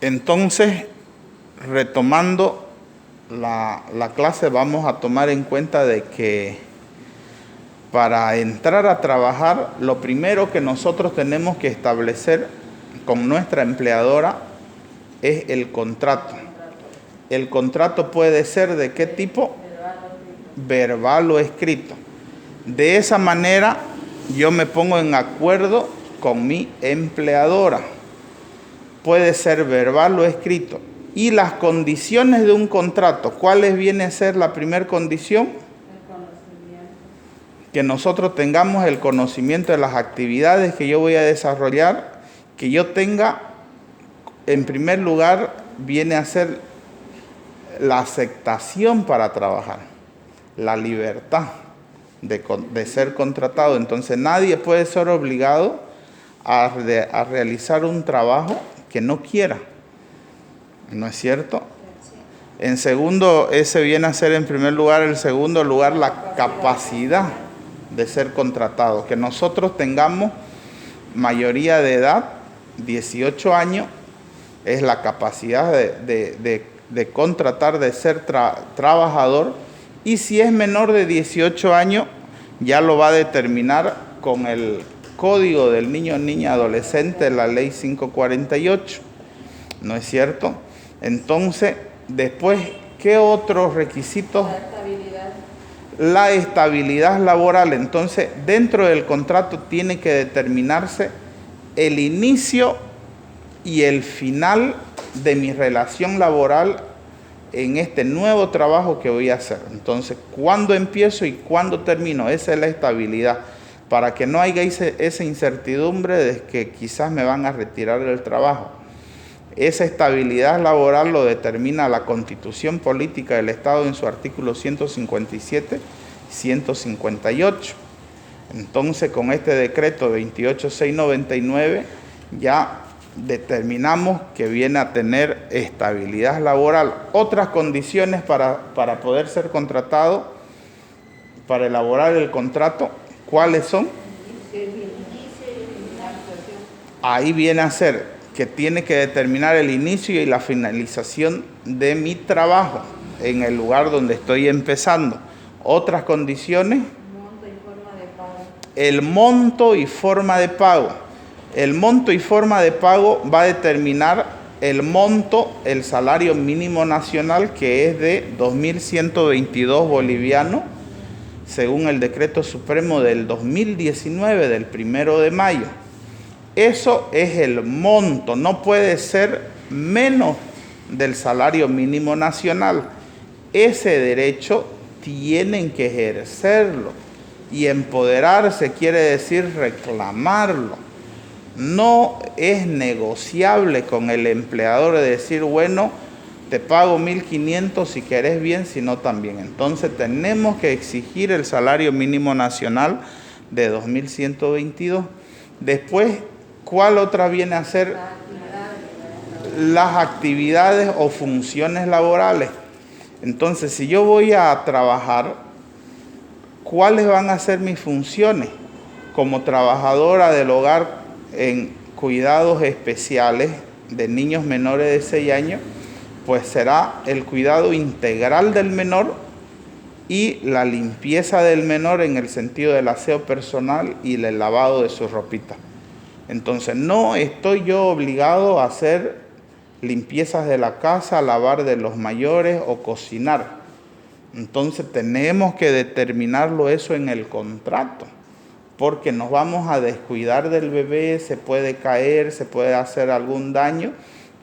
Entonces, retomando la clase, vamos a tomar en cuenta de que para entrar a trabajar, lo primero que nosotros tenemos que establecer con nuestra empleadora es el contrato. El contrato puede ser ¿de qué tipo? Verbal o escrito. De esa manera yo me pongo en acuerdo con mi empleadora. Puede ser verbal o escrito. Y las condiciones de un contrato, ¿cuáles viene a ser la primera condición? Que nosotros tengamos el conocimiento de las actividades que yo voy a desarrollar, que yo tenga, en primer lugar, viene a ser la aceptación para trabajar, la libertad de ser contratado. Entonces nadie puede ser obligado a realizar un trabajo que no quiera, ¿no es cierto? En segundo, ese viene a ser en primer lugar, en segundo lugar, la capacidad de ser contratado, que nosotros tengamos mayoría de edad, 18 años, es la capacidad de contratar, de ser trabajador, y si es menor de 18 años, ya lo va a determinar con el Código del Niño, Niña, Adolescente, la Ley 548, ¿no es cierto? Entonces, después, ¿qué otros requisitos? La estabilidad laboral. Entonces, dentro del contrato tiene que determinarse el inicio y el final de mi relación laboral en este nuevo trabajo que voy a hacer. Entonces, ¿cuándo empiezo y cuándo termino? Esa es la estabilidad, para que no haya esa incertidumbre de que quizás me van a retirar del trabajo. Esa estabilidad laboral lo determina la Constitución Política del Estado en su artículo 157 y 158. Entonces, con este decreto 28699 ya determinamos que viene a tener estabilidad laboral. Otras condiciones para poder ser contratado, para elaborar el contrato, ¿cuáles son? Ahí viene a ser que tiene que determinar el inicio y la finalización de mi trabajo en el lugar donde estoy empezando. Otras condiciones, el monto y forma de pago. El monto y forma de pago va a determinar el monto, el salario mínimo nacional, que es de 2.122 bolivianos, según el decreto supremo del 2019, del 1 de mayo. Eso es el monto, no puede ser menos del salario mínimo nacional. Ese derecho tienen que ejercerlo, y empoderarse quiere decir reclamarlo. No es negociable con el empleador de decir, bueno, te pago 1.500 si querés bien, si no también. Entonces tenemos que exigir el salario mínimo nacional de 2.122. Después, ¿cuál otra viene a ser? Las actividades o funciones laborales. Entonces, si yo voy a trabajar, ¿cuáles van a ser mis funciones? Como trabajadora del hogar en cuidados especiales de niños menores de 6 años, pues será el cuidado integral del menor y la limpieza del menor en el sentido del aseo personal y el lavado de su ropita. Entonces, no estoy yo obligado a hacer limpiezas de la casa, lavar de los mayores o cocinar. Entonces, tenemos que determinarlo eso en el contrato, porque nos vamos a descuidar del bebé, se puede caer, se puede hacer algún daño,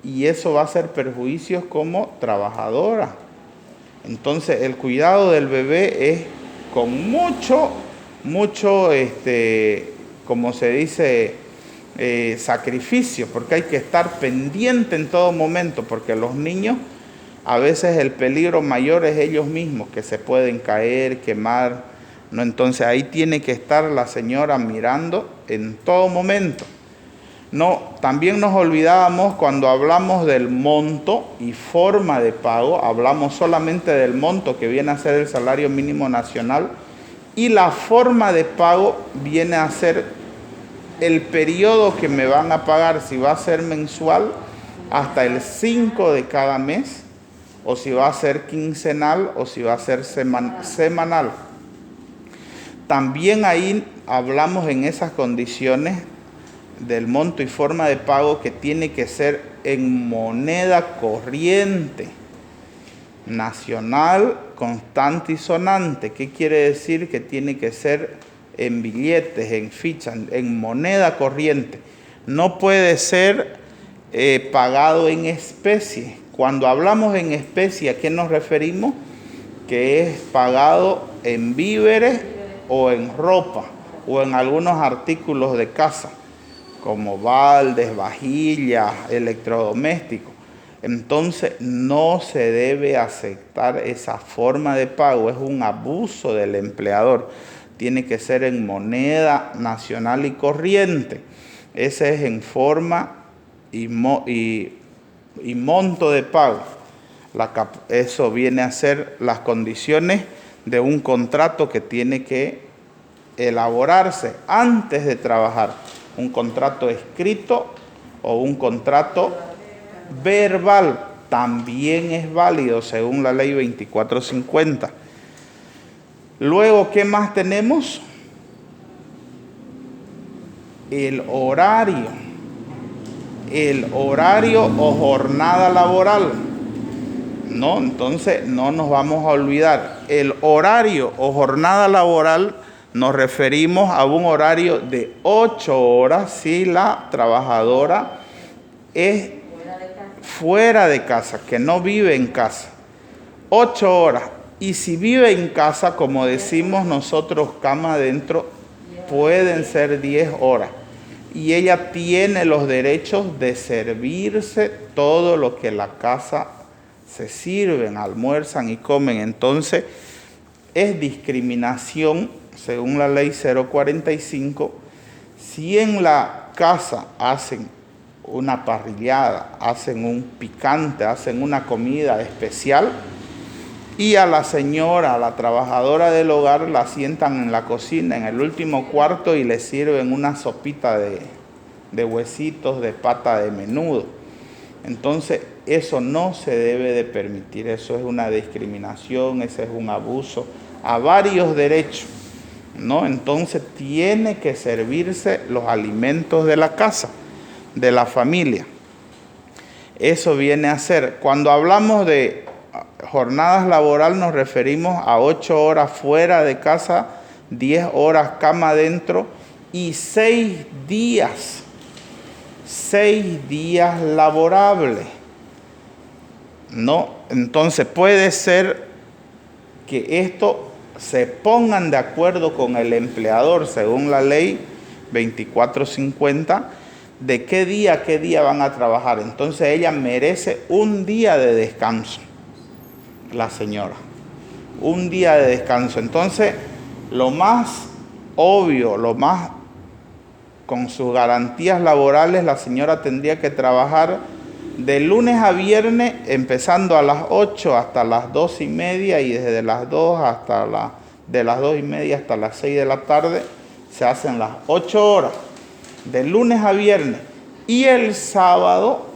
y eso va a ser perjuicios como trabajadora. Entonces, el cuidado del bebé es con mucho, como se dice, sacrificio, porque hay que estar pendiente en todo momento, porque los niños, a veces el peligro mayor es ellos mismos, que se pueden caer, quemar, ¿no? Entonces ahí tiene que estar la señora mirando en todo momento. No, también nos olvidábamos cuando hablamos del monto y forma de pago, hablamos solamente del monto que viene a ser el salario mínimo nacional, y la forma de pago viene a ser el periodo que me van a pagar, si va a ser mensual hasta el 5 de cada mes, o si va a ser quincenal o si va a ser semanal. También ahí hablamos en esas condiciones del monto y forma de pago que tiene que ser en moneda corriente, nacional, constante y sonante. ¿Qué quiere decir? Que tiene que ser en billetes, en fichas, en moneda corriente. No puede ser pagado en especie. Cuando hablamos en especie, ¿a qué nos referimos? Que es pagado en víveres o en ropa o en algunos artículos de casa, como baldes, vajillas, electrodomésticos. Entonces no se debe aceptar esa forma de pago, es un abuso del empleador. Tiene que ser en moneda nacional y corriente. Ese es en forma y monto de pago. Eso viene a ser las condiciones de un contrato que tiene que elaborarse antes de trabajar. Un contrato escrito o un contrato verbal también es válido según la ley 2450. Luego, ¿qué más tenemos? El horario o jornada laboral. No, entonces no nos vamos a olvidar. El horario o jornada laboral nos referimos a un horario de 8 horas si la trabajadora es fuera de casa, que no vive en casa. 8 horas. Y si vive en casa, como decimos nosotros, cama adentro, pueden ser 10 horas. Y ella tiene los derechos de servirse todo lo que la casa se sirven, almuerzan y comen. Entonces, es discriminación, según la ley 045, si en la casa hacen una parrillada, hacen un picante, hacen una comida especial, y a la señora, a la trabajadora del hogar, la sientan en la cocina, en el último cuarto, y le sirven una sopita de huesitos, de pata de menudo. Entonces, eso no se debe de permitir, eso es una discriminación, ese es un abuso a varios derechos, ¿no? Entonces, tiene que servirse los alimentos de la casa, de la familia. Eso viene a ser, cuando hablamos de jornadas laborales nos referimos a 8 horas fuera de casa, 10 horas cama adentro y 6 días laborables. No, entonces puede ser que esto se pongan de acuerdo con el empleador según la ley 2450 de qué día van a trabajar. Entonces ella merece un día de descanso, la señora, un día de descanso. Entonces, lo más obvio, lo más con sus garantías laborales, la señora tendría que trabajar de lunes a viernes, empezando a las 8 hasta las 2:30 y desde las 2 de las 2:30 hasta las 6 de la tarde se hacen las 8 horas, de lunes a viernes, y el sábado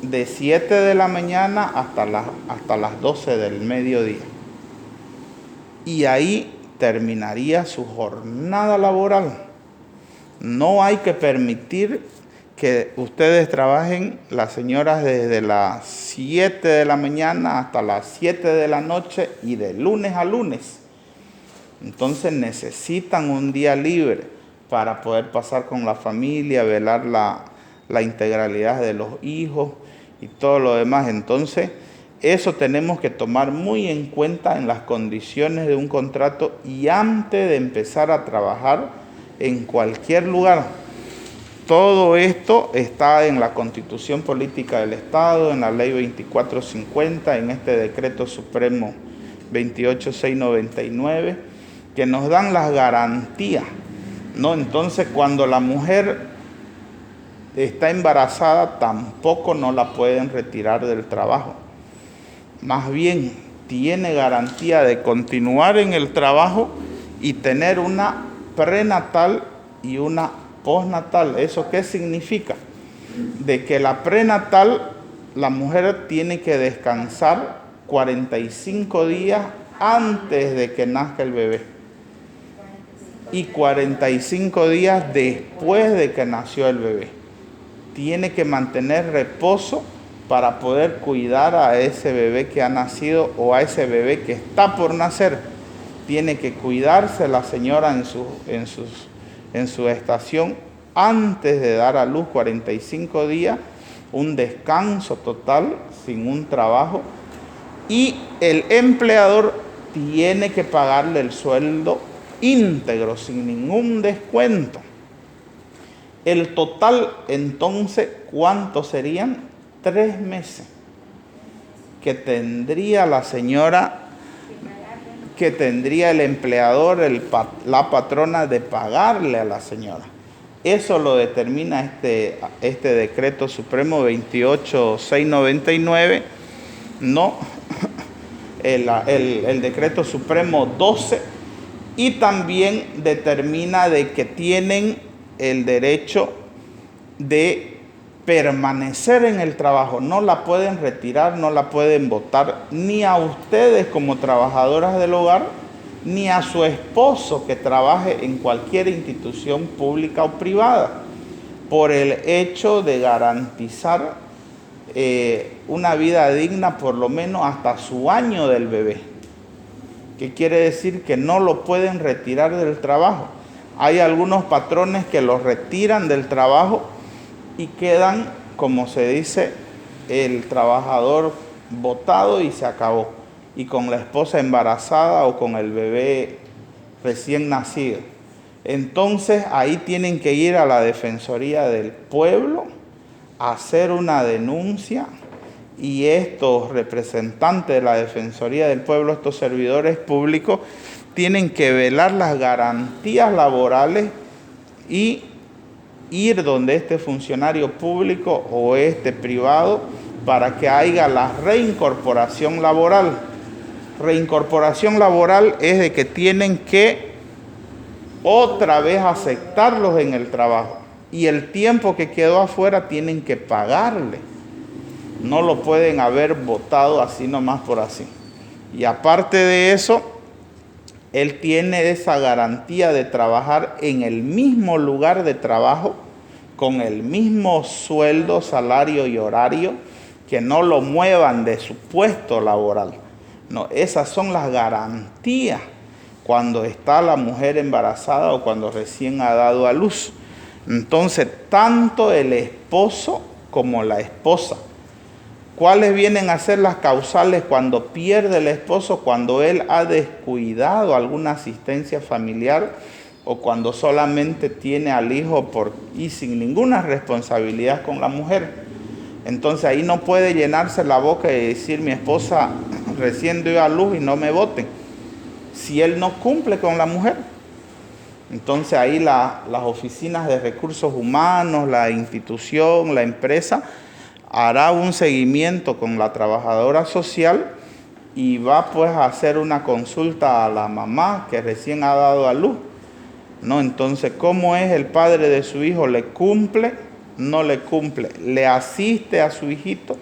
de 7 de la mañana hasta las 12 del mediodía. Y ahí terminaría su jornada laboral. No hay que permitir que ustedes trabajen, las señoras, desde las 7 de la mañana hasta las 7 de la noche y de lunes a lunes. Entonces necesitan un día libre para poder pasar con la familia, velar la integralidad de los hijos y todo lo demás. Entonces, eso tenemos que tomar muy en cuenta en las condiciones de un contrato y antes de empezar a trabajar en cualquier lugar. Todo esto está en la Constitución Política del Estado, en la Ley 2450, en este Decreto Supremo 28699, que nos dan las garantías, ¿no? Entonces, cuando la mujer está embarazada, tampoco no la pueden retirar del trabajo. Más bien, tiene garantía de continuar en el trabajo y tener una prenatal y una postnatal. ¿Eso qué significa? De que la prenatal la mujer tiene que descansar 45 días antes de que nazca el bebé y 45 días después de que nació el bebé. Tiene que mantener reposo para poder cuidar a ese bebé que ha nacido o a ese bebé que está por nacer. Tiene que cuidarse la señora en su estación antes de dar a luz 45 días, un descanso total, sin un trabajo. Y el empleador tiene que pagarle el sueldo íntegro, sin ningún descuento. El total, entonces, ¿cuántos serían? 3 meses que tendría la señora, que tendría el empleador, la patrona, de pagarle a la señora. Eso lo determina este decreto supremo 28699, no el decreto supremo 12, y también determina de que tienen el derecho de permanecer en el trabajo. No la pueden retirar, no la pueden votar, ni a ustedes como trabajadoras del hogar, ni a su esposo que trabaje en cualquier institución pública o privada, por el hecho de garantizar una vida digna por lo menos hasta su año del bebé. ¿Qué quiere decir? Que no lo pueden retirar del trabajo. Hay algunos patrones que los retiran del trabajo y quedan, como se dice, el trabajador botado y se acabó, y con la esposa embarazada o con el bebé recién nacido. Entonces ahí tienen que ir a la Defensoría del Pueblo a hacer una denuncia, y estos representantes de la Defensoría del Pueblo, estos servidores públicos, tienen que velar las garantías laborales y ir donde este funcionario público o este privado para que haya la reincorporación laboral. Reincorporación laboral es de que tienen que otra vez aceptarlos en el trabajo, y el tiempo que quedó afuera tienen que pagarle. No lo pueden haber votado así nomás por así. Y aparte de eso, él tiene esa garantía de trabajar en el mismo lugar de trabajo, con el mismo sueldo, salario y horario, que no lo muevan de su puesto laboral. No, esas son las garantías cuando está la mujer embarazada o cuando recién ha dado a luz. Entonces, tanto el esposo como la esposa. ¿Cuáles vienen a ser las causales cuando pierde el esposo? Cuando él ha descuidado alguna asistencia familiar, o cuando solamente tiene al hijo y sin ninguna responsabilidad con la mujer. Entonces ahí no puede llenarse la boca y decir: mi esposa recién dio a luz y no me voten, si él no cumple con la mujer. Entonces ahí las oficinas de recursos humanos, la institución, la empresa, hará un seguimiento con la trabajadora social y va pues a hacer una consulta a la mamá que recién ha dado a luz, ¿no? Entonces, ¿cómo es el padre de su hijo? ¿Le cumple? ¿No le cumple? ¿Le asiste a su hijito?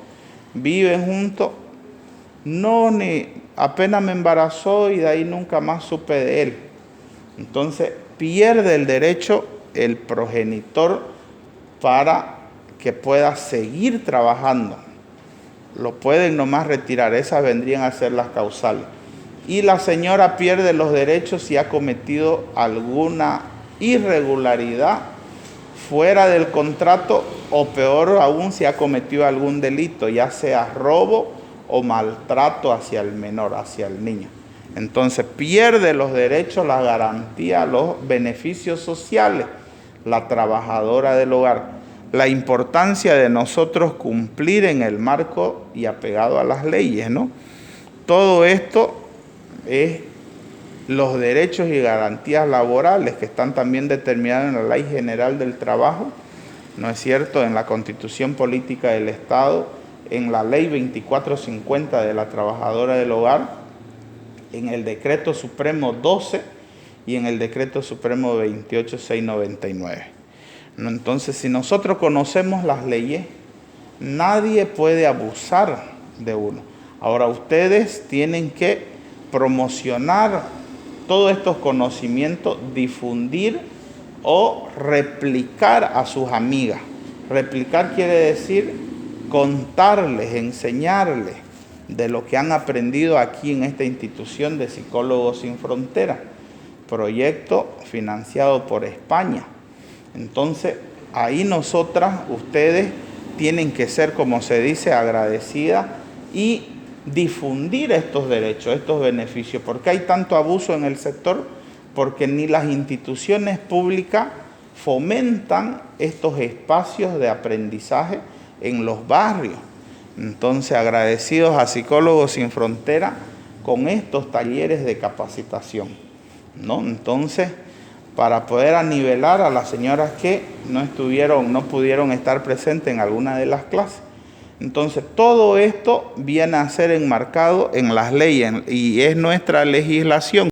¿Viven juntos? No, ni apenas me embarazó y de ahí nunca más supe de él. Entonces, pierde el derecho el progenitor para que pueda seguir trabajando. Lo pueden nomás retirar. Esas vendrían a ser las causales. Y la señora pierde los derechos si ha cometido alguna irregularidad fuera del contrato, o peor aún, si ha cometido algún delito, ya sea robo o maltrato hacia el menor, hacia el niño. Entonces pierde los derechos, la garantía, los beneficios sociales, la trabajadora del hogar. La importancia de nosotros cumplir en el marco y apegado a las leyes, ¿no? Todo esto es los derechos y garantías laborales que están también determinados en la Ley General del Trabajo, ¿no es cierto?, en la Constitución Política del Estado, en la Ley 2450 de la Trabajadora del Hogar, en el Decreto Supremo 12 y en el Decreto Supremo 28699. Entonces, si nosotros conocemos las leyes, nadie puede abusar de uno. Ahora ustedes tienen que promocionar todos estos conocimientos, difundir o replicar a sus amigas. Replicar quiere decir contarles, enseñarles de lo que han aprendido aquí en esta institución de Psicólogos Sin Fronteras, proyecto financiado por España. Entonces, ahí ustedes tienen que ser, como se dice, agradecidas y difundir estos derechos, estos beneficios. ¿Por qué hay tanto abuso en el sector? Porque ni las instituciones públicas fomentan estos espacios de aprendizaje en los barrios. Entonces, agradecidos a Psicólogos Sin Fronteras con estos talleres de capacitación, ¿no? Entonces, para poder anivelar a las señoras que no pudieron estar presentes en alguna de las clases. Entonces, todo esto viene a ser enmarcado en las leyes y es nuestra legislación.